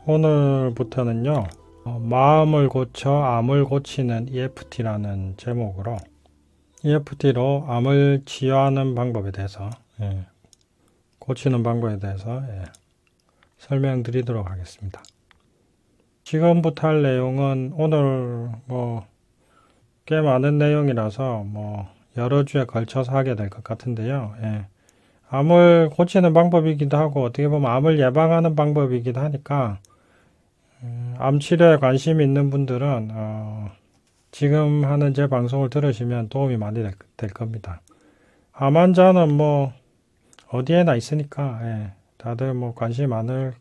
오늘부터는요, 마음을 고쳐 암을 고치는 EFT라는 제목으로 EFT로 암을 치유하는 방법에 대해서, 고치는 방법에 대해서 설명드리도록 하겠습니다. 지금부터 할 내용은 오늘 꽤 많은 내용이라서 여러 주에 걸쳐서 하게 될 것 같은데요. 암을 고치는 방법이기도 하고 어떻게 보면 암을 예방하는 방법이기도 하니까 암 치료에 관심 있는 분들은 지금 하는 제 방송을 들으시면 도움이 많이 될 겁니다. 암 환자는 어디에나 있으니까 다들 관심이 많을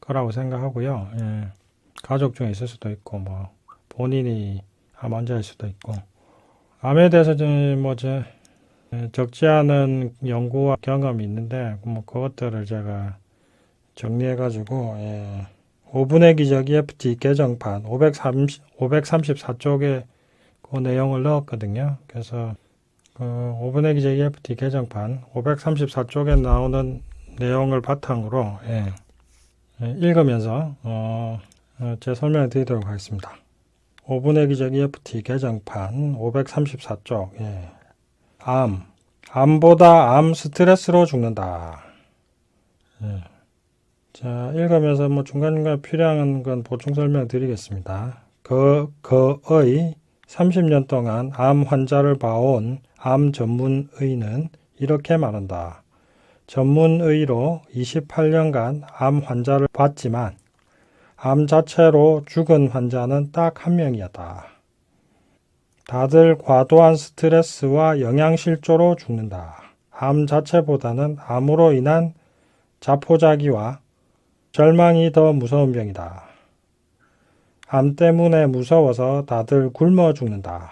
거라고 생각하고요. 가족 중에 있을 수도 있고 본인이 암 환자일 수도 있고 암에 대해서 적지 않은 연구와 경험이 있는데 그것들을 제가 정리해가지고 5분의 기적 EFT 개정판 534쪽에 그 내용을 넣었거든요. 그래서 5분의 기적 EFT 개정판 534쪽에 나오는 내용을 바탕으로 읽으면서 제 설명을 드리도록 하겠습니다. 5분의 기적 EFT 개정판 534쪽 암보다 암 스트레스로 죽는다. 자, 읽으면서 중간중간 필요한 건 보충 설명 드리겠습니다. 거의 30년 동안 암 환자를 봐온 암 전문의는 이렇게 말한다. 전문의로 28년간 암 환자를 봤지만 암 자체로 죽은 환자는 딱 한 명이었다. 다들 과도한 스트레스와 영양실조로 죽는다. 암 자체보다는 암으로 인한 자포자기와 절망이 더 무서운 병이다. 암 때문에 무서워서 다들 굶어 죽는다.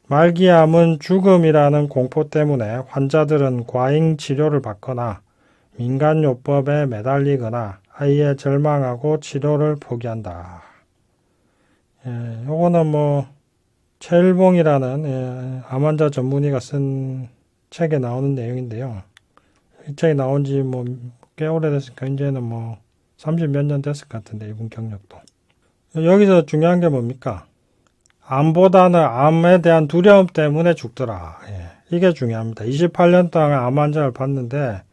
말기암은 죽음이라는 공포 때문에 환자들은 과잉 치료를 받거나 민간요법에 매달리거나 아예 절망하고 치료를 포기한다. 요거는 최일봉이라는 암 환자 전문의가 쓴 책에 나오는 내용인데요. 이 책이 나온 지 꽤 오래됐으니까 이제는 30몇 년 됐을 것 같은데 이분 경력도. 여기서 중요한 게 뭡니까? 암보다는 암에 대한 두려움 때문에 죽더라. 이게 중요합니다. 28년 동안 암 환자를 봤는데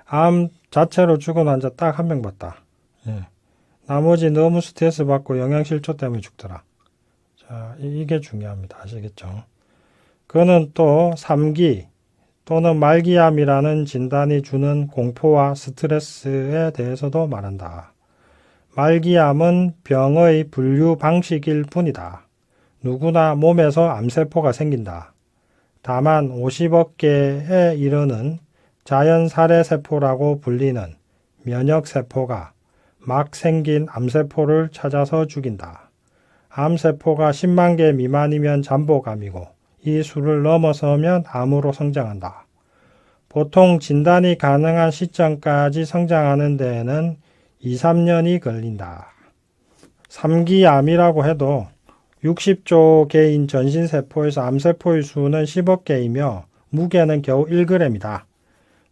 암 자체로 죽은 환자 딱 한 명 봤다. 나머지 너무 스트레스 받고 영양실조 때문에 죽더라. 자, 이게 중요합니다. 아시겠죠? 그는 또 3기 또는 말기암이라는 진단이 주는 공포와 스트레스에 대해서도 말한다. 말기암은 병의 분류 방식일 뿐이다. 누구나 몸에서 암세포가 생긴다. 다만 50억 개에 이르는 자연살해세포라고 불리는 면역세포가 막 생긴 암세포를 찾아서 죽인다. 암세포가 10만 개 미만이면 잠복암이고 이 수를 넘어서면 암으로 성장한다. 보통 진단이 가능한 시점까지 성장하는 데에는 2, 3년이 걸린다. 3기 암이라고 해도 60조 개인 전신세포에서 암세포의 수는 10억 개이며 무게는 겨우 1g이다.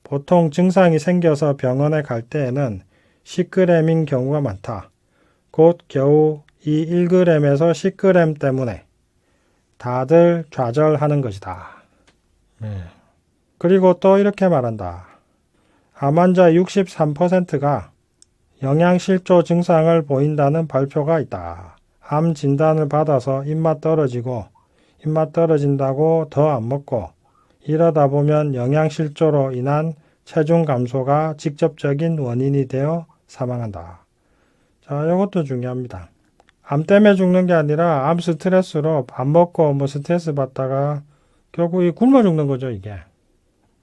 보통 증상이 생겨서 병원에 갈 때에는 10g인 경우가 많다. 곧 겨우 이 1g에서 10g 때문에 다들 좌절하는 것이다. 그리고 또 이렇게 말한다. 암 환자 63%가 영양실조 증상을 보인다는 발표가 있다. 암 진단을 받아서 입맛 떨어진다고 더 안 먹고 이러다 보면 영양실조로 인한 체중 감소가 직접적인 원인이 되어 사망한다. 자, 이것도 중요합니다. 암 때문에 죽는 게 아니라 암 스트레스로 밥 먹고 스트레스 받다가 결국 굶어 죽는 거죠, 이게.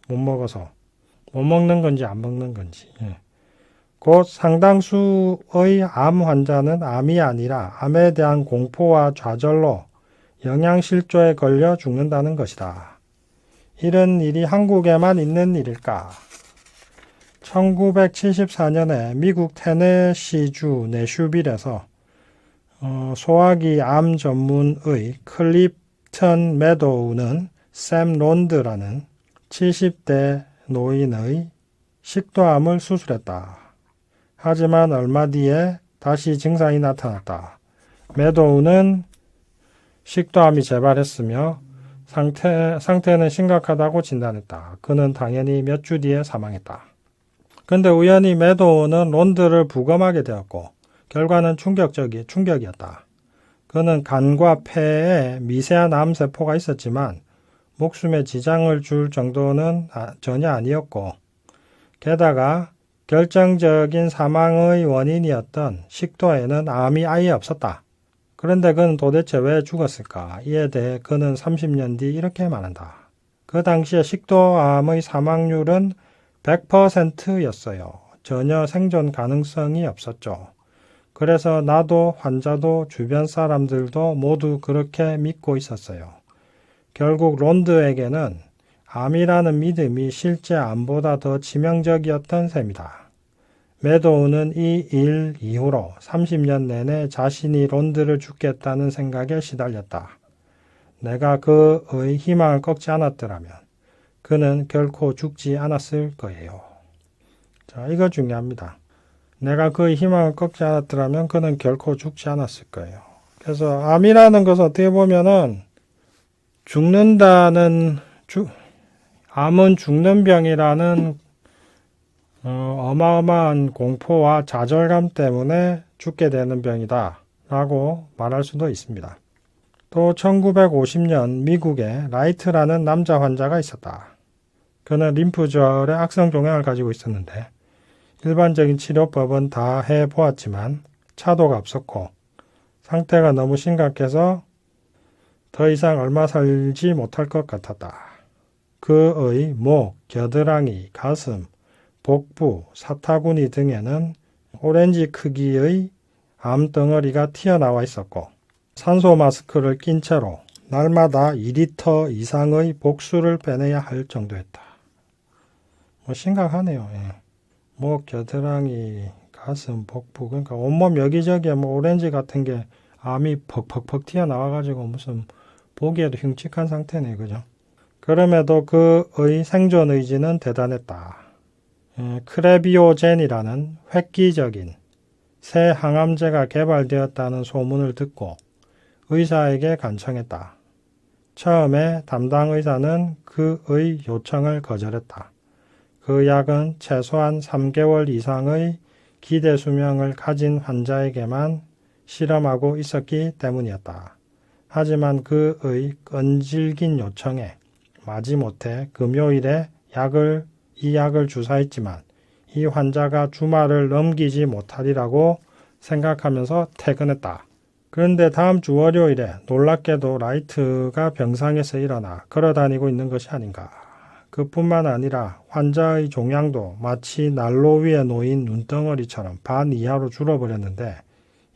못 먹어서. 못 먹는 건지 안 먹는 건지. 곧 상당수의 암 환자는 암이 아니라 암에 대한 공포와 좌절로 영양실조에 걸려 죽는다는 것이다. 이런 일이 한국에만 있는 일일까? 1974년에 미국 테네시주 내슈빌에서 소화기 암 전문의 클립턴 매도우는 샘 론드라는 70대 노인의 식도암을 수술했다. 하지만 얼마 뒤에 다시 증상이 나타났다. 매도우는 식도암이 재발했으며 상태는 심각하다고 진단했다. 그는 당연히 몇 주 뒤에 사망했다. 근데 우연히 매도우는 론드를 부검하게 되었고 결과는 충격이었다. 그는 간과 폐에 미세한 암세포가 있었지만 목숨에 지장을 줄 정도는 전혀 아니었고 게다가 결정적인 사망의 원인이었던 식도에는 암이 아예 없었다. 그런데 그는 도대체 왜 죽었을까? 이에 대해 그는 30년 뒤 이렇게 말한다. 그 당시에 식도암의 사망률은 100%였어요. 전혀 생존 가능성이 없었죠. 그래서 나도 환자도 주변 사람들도 모두 그렇게 믿고 있었어요. 결국 론드에게는 암이라는 믿음이 실제 암보다 더 치명적이었던 셈이다. 매도우는 이 일 이후로 30년 내내 자신이 론드를 죽겠다는 생각에 시달렸다. 내가 그의 희망을 꺾지 않았더라면 그는 결코 죽지 않았을 거예요. 자, 이거 중요합니다. 내가 그의 희망을 꺾지 않았더라면 그는 결코 죽지 않았을 거예요. 그래서 암이라는 것은 어떻게 보면은 암은 죽는 병이라는 어마어마한 공포와 좌절감 때문에 죽게 되는 병이다 라고 말할 수도 있습니다. 또 1950년 미국에 라이트라는 남자 환자가 있었다. 그는 림프절의 악성 종양을 가지고 있었는데 일반적인 치료법은 다 해보았지만 차도가 없었고 상태가 너무 심각해서 더 이상 얼마 살지 못할 것 같았다. 그의 목, 겨드랑이, 가슴, 복부, 사타구니 등에는 오렌지 크기의 암덩어리가 튀어나와 있었고 산소 마스크를 낀 채로 날마다 2리터 이상의 복수를 빼내야 할 정도였다. 심각하네요. 예. 목, 겨드랑이, 가슴, 복부 그러니까 온몸 여기저기에 오렌지 같은 게 암이 퍽퍽퍽 튀어나와가지고 무슨 보기에도 흉측한 상태네. 그죠? 그럼에도 그의 생존 의지는 대단했다. 크레비오젠이라는 획기적인 새 항암제가 개발되었다는 소문을 듣고 의사에게 간청했다. 처음에 담당 의사는 그의 요청을 거절했다. 그 약은 최소한 3개월 이상의 기대 수명을 가진 환자에게만 실험하고 있었기 때문이었다. 하지만 그의 끈질긴 요청에 마지못해 금요일에 이 약을 주사했지만 이 환자가 주말을 넘기지 못하리라고 생각하면서 퇴근했다. 그런데 다음 주 월요일에 놀랍게도 라이트가 병상에서 일어나 걸어다니고 있는 것이 아닌가. 그뿐만 아니라 환자의 종양도 마치 난로 위에 놓인 눈덩어리처럼 반 이하로 줄어버렸는데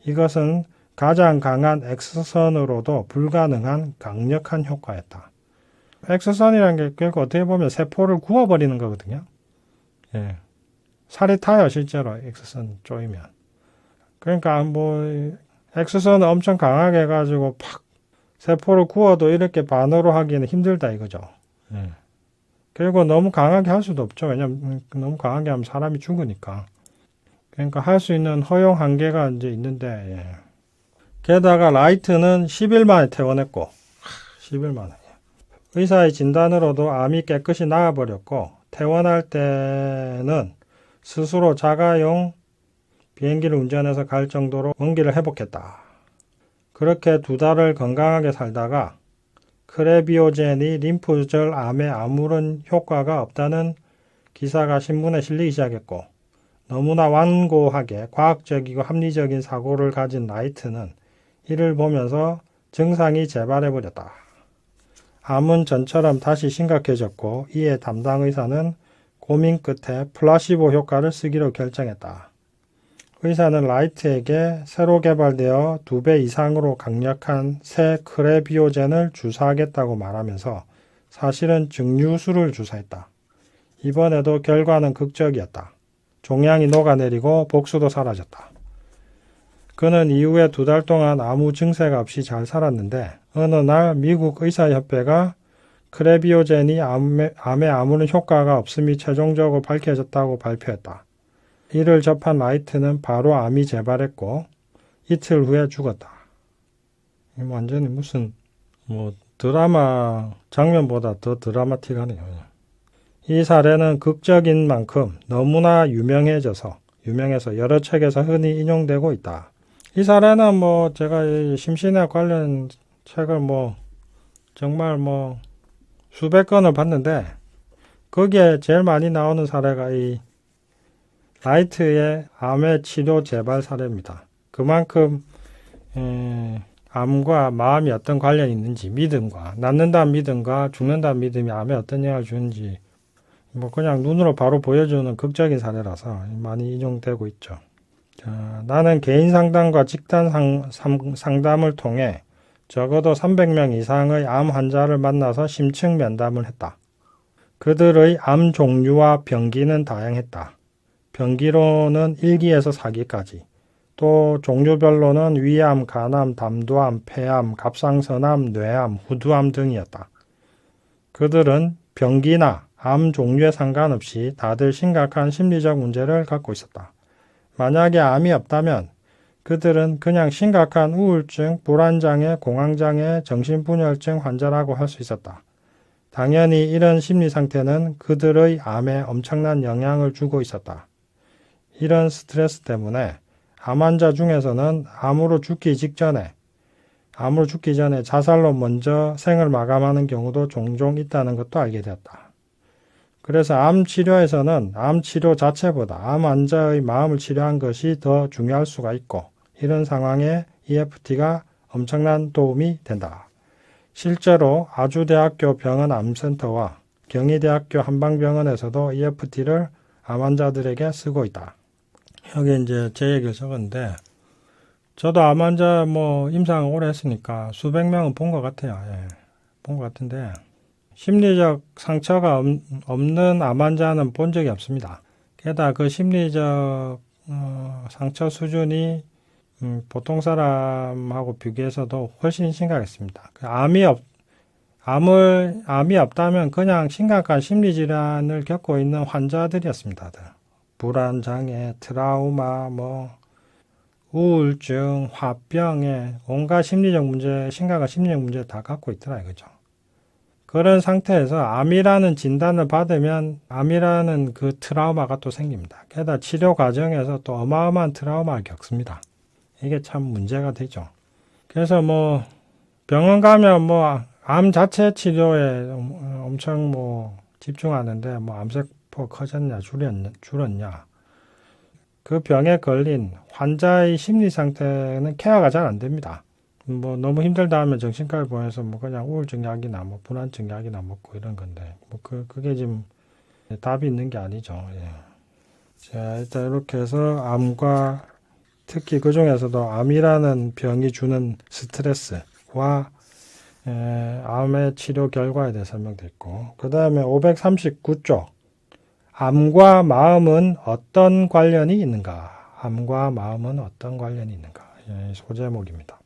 이것은 가장 강한 엑스선으로도 불가능한 강력한 효과였다. 엑스선이라는 게 결국 어떻게 보면 세포를 구워버리는 거거든요. 예. 살이 타요, 실제로 엑스선 쪼이면. 그러니까 엑스선을 엄청 강하게 해가지고 팍 세포를 구워도 이렇게 반으로 하기는 힘들다 이거죠. 예. 결국 너무 강하게 할 수도 없죠. 왜냐면 너무 강하게 하면 사람이 죽으니까. 그러니까 할 수 있는 허용 한계가 이제 있는데, 예. 게다가 라이트는 10일 만에 퇴원했고, 10일 만에. 의사의 진단으로도 암이 깨끗이 나아버렸고, 퇴원할 때는 스스로 자가용 비행기를 운전해서 갈 정도로 원기를 회복했다. 그렇게 2달을 건강하게 살다가 크레비오젠이 림프절 암에 아무런 효과가 없다는 기사가 신문에 실리기 시작했고 너무나 완고하게 과학적이고 합리적인 사고를 가진 라이트는 이를 보면서 증상이 재발해버렸다. 암은 전처럼 다시 심각해졌고 이에 담당 의사는 고민 끝에 플라시보 효과를 쓰기로 결정했다. 의사는 라이트에게 새로 개발되어 2배 이상으로 강력한 새 크레비오젠을 주사하겠다고 말하면서 사실은 증류수를 주사했다. 이번에도 결과는 극적이었다. 종양이 녹아내리고 복수도 사라졌다. 그는 이후에 2달 동안 아무 증세가 없이 잘 살았는데 어느 날 미국 의사협회가 크레비오젠이 암에 아무런 효과가 없음이 최종적으로 밝혀졌다고 발표했다. 이를 접한 라이트는 바로 암이 재발했고 이틀 후에 죽었다. 완전히 무슨 드라마 장면보다 더 드라마틱하네요. 이 사례는 극적인 만큼 너무나 유명해서 여러 책에서 흔히 인용되고 있다. 이 사례는 제가 심신학 관련 책을 정말 수백 건을 봤는데 거기에 제일 많이 나오는 사례가 이 라이트의 암의 치료 재발 사례입니다. 그만큼 암과 마음이 어떤 관련이 있는지, 믿음과, 낫는다는 믿음과 죽는다는 믿음이 암에 어떤 영향을 주는지 그냥 눈으로 바로 보여주는 극적인 사례라서 많이 인용되고 있죠. 자, 나는 개인 상담과 집단 상담을 통해 적어도 300명 이상의 암 환자를 만나서 심층 면담을 했다. 그들의 암 종류와 병기는 다양했다. 병기로는 1기에서 4기까지, 또 종류별로는 위암, 간암, 담도암, 폐암, 갑상선암, 뇌암, 후두암 등이었다. 그들은 병기나 암 종류에 상관없이 다들 심각한 심리적 문제를 갖고 있었다. 만약에 암이 없다면 그들은 그냥 심각한 우울증, 불안장애, 공황장애, 정신분열증 환자라고 할 수 있었다. 당연히 이런 심리 상태는 그들의 암에 엄청난 영향을 주고 있었다. 이런 스트레스 때문에 암 환자 중에서는 암으로 죽기 전에 자살로 먼저 생을 마감하는 경우도 종종 있다는 것도 알게 되었다. 그래서 암 치료에서는 암 치료 자체보다 암 환자의 마음을 치료한 것이 더 중요할 수가 있고, 이런 상황에 EFT가 엄청난 도움이 된다. 실제로 아주대학교 병원 암센터와 경희대학교 한방병원에서도 EFT를 암 환자들에게 쓰고 있다. 여기 이제 제 얘기를 적었는데, 저도 암 환자 임상을 오래 했으니까 수백 명은 본 것 같아요. 본 것 같은데, 심리적 상처가 없는 암 환자는 본 적이 없습니다. 게다가 그 심리적 상처 수준이 보통 사람하고 비교해서도 훨씬 심각했습니다. 암이 없다면 그냥 심각한 심리질환을 겪고 있는 환자들이었습니다. 불안장애, 트라우마, 우울증, 화병에 온갖 심각한 심리적 문제 다 갖고 있더라 이거죠. 그런 상태에서 암이라는 진단을 받으면 암이라는 그 트라우마가 또 생깁니다. 게다가 치료 과정에서 또 어마어마한 트라우마를 겪습니다. 이게 참 문제가 되죠. 그래서 병원 가면 암 자체 치료에 엄청 집중하는데 암세포 커졌냐 줄었냐, 그 병에 걸린 환자의 심리 상태는 케어가 잘 안 됩니다. 너무 힘들다 하면 정신과를 보내서 그냥 우울증 약이나 불안증 약이나 먹고 이런 건데 그게 지금 답이 있는 게 아니죠. 자, 일단 이렇게 해서 암과 특히 그 중에서도 암이라는 병이 주는 스트레스와 암의 치료 결과에 대해 설명됐고, 그 다음에 539쪽 암과 마음은 어떤 관련이 있는가? 암과 마음은 어떤 관련이 있는가? 소제목입니다.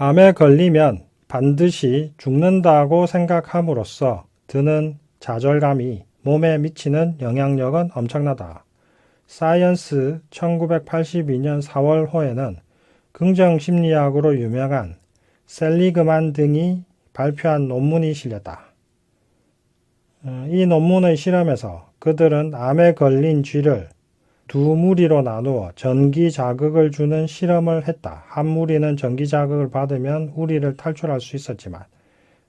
암에 걸리면 반드시 죽는다고 생각함으로써 드는 좌절감이 몸에 미치는 영향력은 엄청나다. 사이언스 1982년 4월호에는 긍정심리학으로 유명한 셀리그만 등이 발표한 논문이 실렸다. 이 논문의 실험에서 그들은 암에 걸린 쥐를 두 무리로 나누어 전기 자극을 주는 실험을 했다. 한 무리는 전기 자극을 받으면 우리를 탈출할 수 있었지만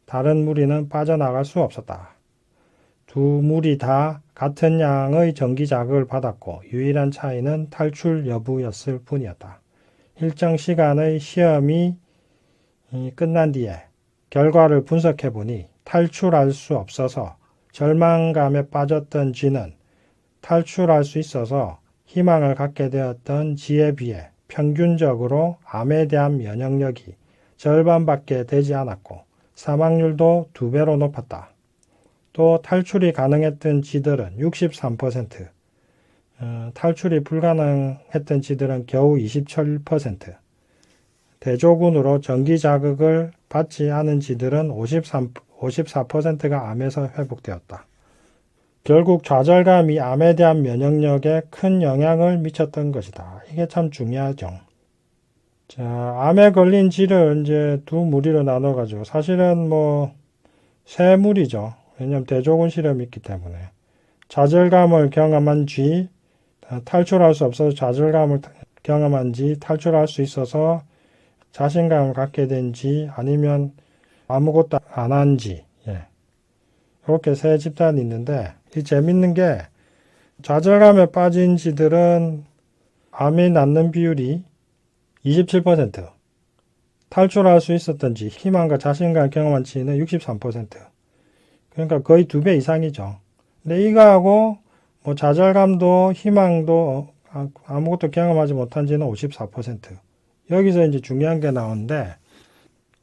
다른 무리는 빠져나갈 수 없었다. 두 무리 다 같은 양의 전기 자극을 받았고 유일한 차이는 탈출 여부였을 뿐이었다. 일정 시간의 시험이 끝난 뒤에 결과를 분석해 보니 탈출할 수 없어서 절망감에 빠졌던 쥐는 탈출할 수 있어서 희망을 갖게 되었던 쥐에 비해 평균적으로 암에 대한 면역력이 절반밖에 되지 않았고 사망률도 2배로 높았다. 또 탈출이 가능했던 쥐들은 63%, 탈출이 불가능했던 쥐들은 겨우 27%, 대조군으로 전기 자극을 받지 않은 쥐들은 54%가 암에서 회복되었다. 결국 좌절감이 암에 대한 면역력에 큰 영향을 미쳤던 것이다. 이게 참 중요하죠. 자, 암에 걸린 쥐를 이제 두 무리로 나눠가지고, 사실은 뭐, 세 무리죠. 왜냐면 대조군 실험이 있기 때문에. 좌절감을 경험한 쥐, 탈출할 수 없어서 좌절감을 경험한 쥐, 탈출할 수 있어서 자신감을 갖게 된 쥐, 아니면 아무것도 안 한 쥐. 예. 이렇게 세 집단이 있는데, 이 재밌는 게, 좌절감에 빠진 쥐들은 암이 낫는 비율이 27%, 탈출할 수 있었던 쥐, 희망과 자신감을 경험한 쥐는 63%. 그러니까 거의 2배 이상이죠. 근데 이거하고 뭐 좌절감도 희망도 아무것도 경험하지 못한 쥐는 54%. 여기서 이제 중요한 게 나오는데,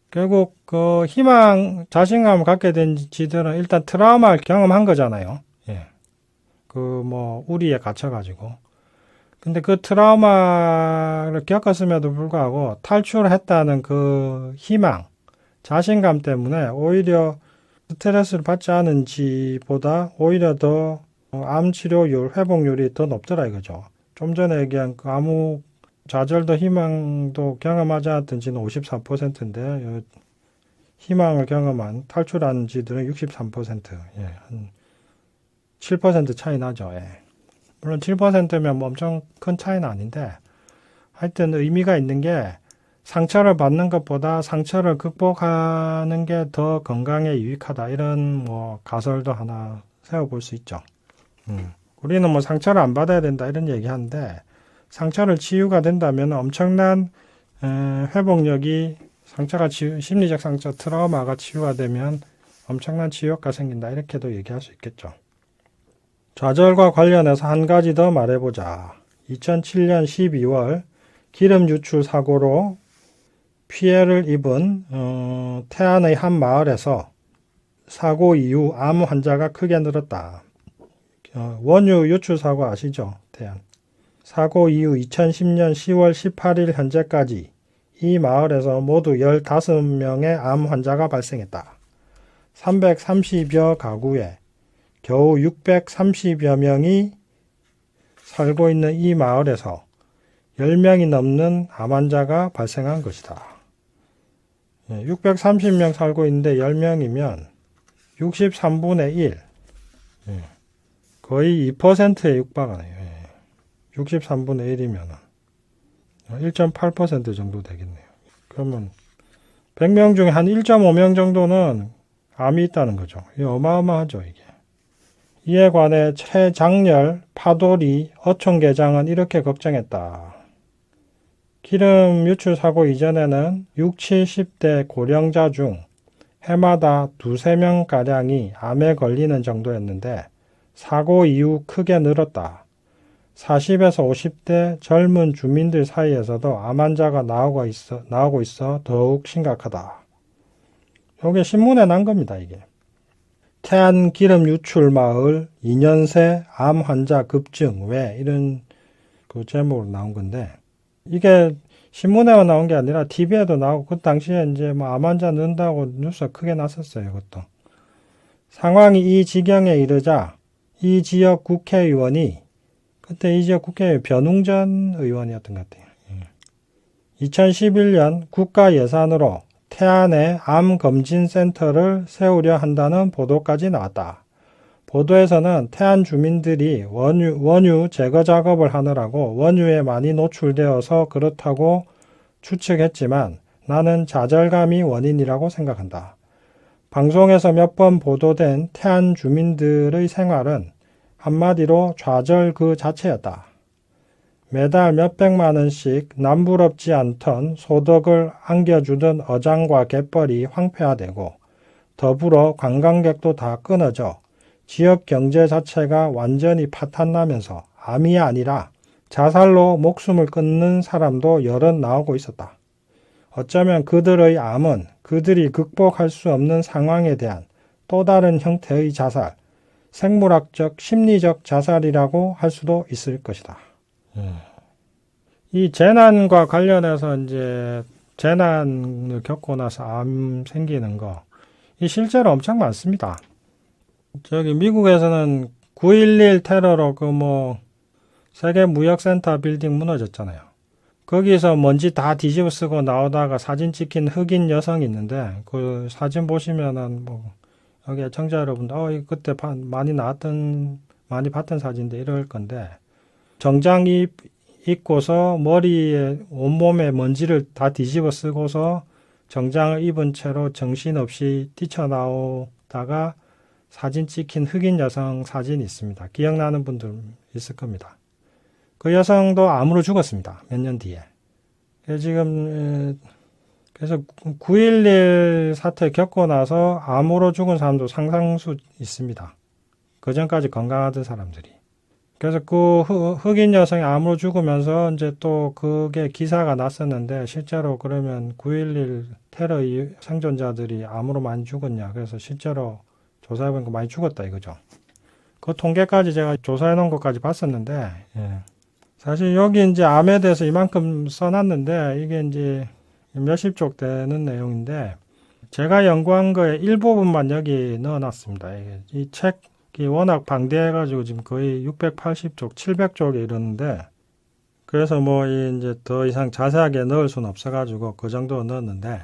결국 그 희망, 자신감을 갖게 된 쥐들은 일단 트라우마를 경험한 거잖아요. 예. 그 뭐 우리에 갇혀가지고. 근데 그 트라우마를 겪었음에도 불구하고 탈출했다는 그 희망, 자신감 때문에 오히려 스트레스를 받지 않은 쥐보다 오히려 더 암 치료율, 회복률이 더 높더라 이거죠. 좀 전에 얘기한 그 아무 좌절도 희망도 경험하지 않았던 쥐는 54%인데 희망을 경험한 탈출한 쥐들은 63%. 예, 한 7% 차이 나죠. 예. 물론 7%면 뭐 엄청 큰 차이는 아닌데 하여튼 의미가 있는 게 상처를 받는 것보다 상처를 극복하는 게 더 건강에 유익하다. 이런 뭐 가설도 하나 세워볼 수 있죠. 우리는 뭐 상처를 안 받아야 된다 이런 얘기 하는데 상처를 치유가 된다면 엄청난 회복력이 상처가 심리적 상처, 트라우마가 치유가 되면 엄청난 치유 효과가 생긴다. 이렇게도 얘기할 수 있겠죠. 좌절과 관련해서 한 가지 더 말해보자. 2007년 12월 기름 유출 사고로 피해를 입은 태안의 한 마을에서 사고 이후 암 환자가 크게 늘었다. 원유 유출 사고 아시죠? 태안. 사고 이후 2010년 10월 18일 현재까지 이 마을에서 모두 15명의 암 환자가 발생했다. 330여 가구에 겨우 630여 명이 살고 있는 이 마을에서 10명이 넘는 암 환자가 발생한 것이다. 630명 살고 있는데 10명이면 63분의 1, 거의 2%에 육박하네요. 63분의 1이면 1.8% 정도 되겠네요. 그러면 100명 중에 한 1.5명 정도는 암이 있다는 거죠. 이게 어마어마하죠, 이게. 이에 관해 최장렬 파도리 어촌계장은 이렇게 걱정했다. 기름 유출 사고 이전에는 6, 70대 고령자 중 해마다 2~3명가량이 암에 걸리는 정도였는데 사고 이후 크게 늘었다. 40에서 50대 젊은 주민들 사이에서도 암 환자가 나오고 있어 더욱 심각하다. 이게 신문에 난 겁니다, 이게. 태안 기름 유출 마을 2년 새 암 환자 급증 왜 이런 그 제목으로 나온 건데 이게 신문에만 나온 게 아니라 TV에도 나오고 그 당시에 이제 뭐 암 환자 는다고 뉴스가 크게 났었어요, 이것도. 상황이 이 지경에 이르자 이 지역 국회의원이 그때 이 지역 국회의원 변웅전 의원이었던 것 같아요. 2011년 국가 예산으로 태안에 암검진센터를 세우려 한다는 보도까지 나왔다. 보도에서는 태안 주민들이 원유 제거 작업을 하느라고 원유에 많이 노출되어서 그렇다고 추측했지만 나는 좌절감이 원인이라고 생각한다. 방송에서 몇 번 보도된 태안 주민들의 생활은 한마디로 좌절 그 자체였다. 매달 몇백만 원씩 남부럽지 않던 소득을 안겨주던 어장과 갯벌이 황폐화되고 더불어 관광객도 다 끊어져 지역 경제 자체가 완전히 파탄나면서 암이 아니라 자살로 목숨을 끊는 사람도 여럿 나오고 있었다. 어쩌면 그들의 암은 그들이 극복할 수 없는 상황에 대한 또 다른 형태의 자살, 생물학적, 심리적 자살이라고 할 수도 있을 것이다. 이 재난과 관련해서 이제 재난을 겪고 나서 암 생기는 거, 이 실제로 엄청 많습니다. 저기 미국에서는 9.11 테러로 세계 무역센터 빌딩 무너졌잖아요. 거기서 먼지 다 뒤집어 쓰고 나오다가 사진 찍힌 흑인 여성이 있는데, 그 사진 보시면은 여기 애청자 여러분들, 이거 그때 많이 봤던 사진인데 이럴 건데, 정장 입고서 머리에, 온몸에 먼지를 다 뒤집어 쓰고서 정장을 입은 채로 정신없이 뛰쳐나오다가 사진 찍힌 흑인 여성 사진이 있습니다. 기억나는 분들 있을 겁니다. 그 여성도 암으로 죽었습니다. 몇 년 뒤에. 그래서 9.11 사태 겪고 나서 암으로 죽은 사람도 상당수 있습니다. 그 전까지 건강하던 사람들이. 그래서 그 흑인 여성이 암으로 죽으면서 이제 또 그게 기사가 났었는데, 실제로 그러면 9.11 테러 생존자들이 암으로 많이 죽었냐. 그래서 실제로 조사해보니까 많이 죽었다 이거죠. 그 통계까지 제가 조사해 놓은 것까지 봤었는데, 사실 여기 이제 암에 대해서 이만큼 써놨는데, 이게 이제 몇십 쪽 되는 내용인데, 제가 연구한 거의 일부분만 여기 넣어놨습니다. 이 책이 워낙 방대해가지고 지금 거의 680쪽, 700쪽에 이르는데, 그래서 이제 더 이상 자세하게 넣을 수는 없어가지고 그 정도 넣었는데,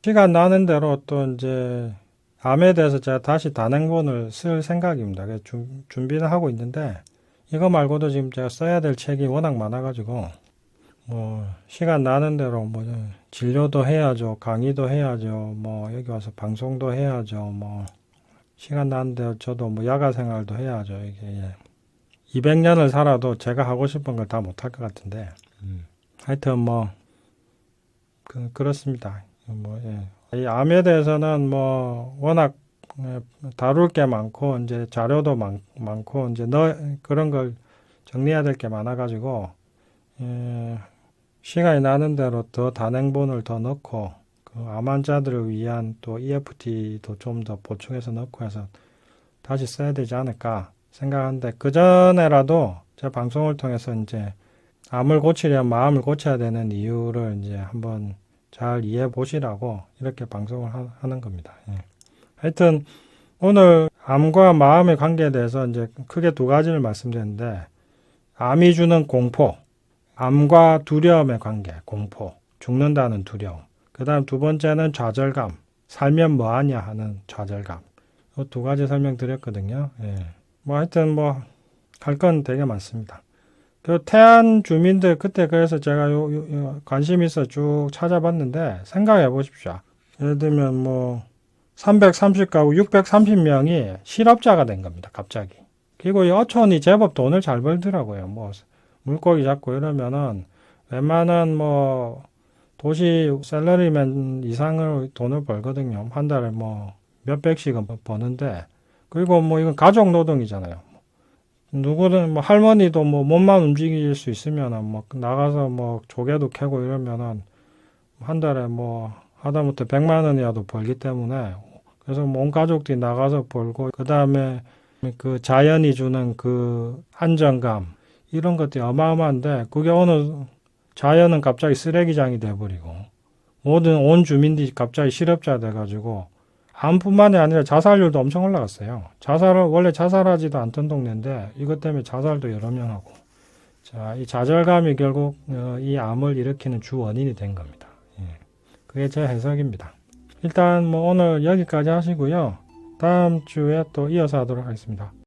시간 나는 대로 또 이제 암에 대해서 제가 다시 단행본을 쓸 생각입니다. 그래서 준비는 하고 있는데, 이거 말고도 지금 제가 써야 될 책이 워낙 많아가지고, 시간 나는 대로 진료도 해야죠. 강의도 해야죠. 여기 와서 방송도 해야죠. 시간 나는 대로 저도 야가 생활도 해야죠. 이게 200년을 살아도 제가 하고 싶은 걸 다 못할 것 같은데, 하여튼 그렇습니다. 이 암에 대해서는 워낙 다룰 게 많고, 이제 자료도 많고, 이제 그런 걸 정리해야 될 게 많아가지고, 시간이 나는 대로 더 단행본을 더 넣고, 그 암 환자들을 위한 또 EFT도 좀 더 보충해서 넣고 해서 다시 써야 되지 않을까 생각하는데, 그 전에라도 제 방송을 통해서 이제 암을 고치려면 마음을 고쳐야 되는 이유를 이제 한번 잘 이해해 보시라고 이렇게 방송을 하는 겁니다. 하여튼 오늘 암과 마음의 관계에 대해서 이제 크게 두 가지를 말씀드렸는데, 암이 주는 공포, 암과 두려움의 관계, 공포, 죽는다는 두려움. 그 다음 두 번째는 좌절감, 살면 뭐하냐 하는 좌절감. 이 두 가지 설명드렸거든요. 하여튼 할 건 되게 많습니다. 그 태안 주민들 그때 그래서 제가 관심 있어 쭉 찾아봤는데, 생각해 보십시오. 예를 들면 330가구 630명이 실업자가 된 겁니다. 갑자기. 그리고 이 어촌이 제법 돈을 잘 벌더라고요. 물고기 잡고 이러면은 웬만한 도시 샐러리맨 이상을 돈을 벌거든요. 한 달에 몇백씩은 버는데, 그리고 이건 가족 노동이잖아요. 누구든 할머니도 몸만 움직일 수 있으면은 나가서 조개도 캐고 이러면은 한 달에 하다못해 100만 원이라도 벌기 때문에, 그래서 온 가족들이 나가서 벌고, 그 다음에 그 자연이 주는 그 안정감, 이런 것들이 어마어마한데, 그게 자연은 갑자기 쓰레기장이 돼버리고, 온 주민들이 갑자기 실업자 돼가지고, 암뿐만이 아니라 자살률도 엄청 올라갔어요. 원래 자살하지도 않던 동네인데, 이것 때문에 자살도 여러 명 하고. 자, 이 좌절감이 결국 이 암을 일으키는 주 원인이 된 겁니다. 그게 제 해석입니다. 일단 오늘 여기까지 하시고요. 다음 주에 또 이어서 하도록 하겠습니다.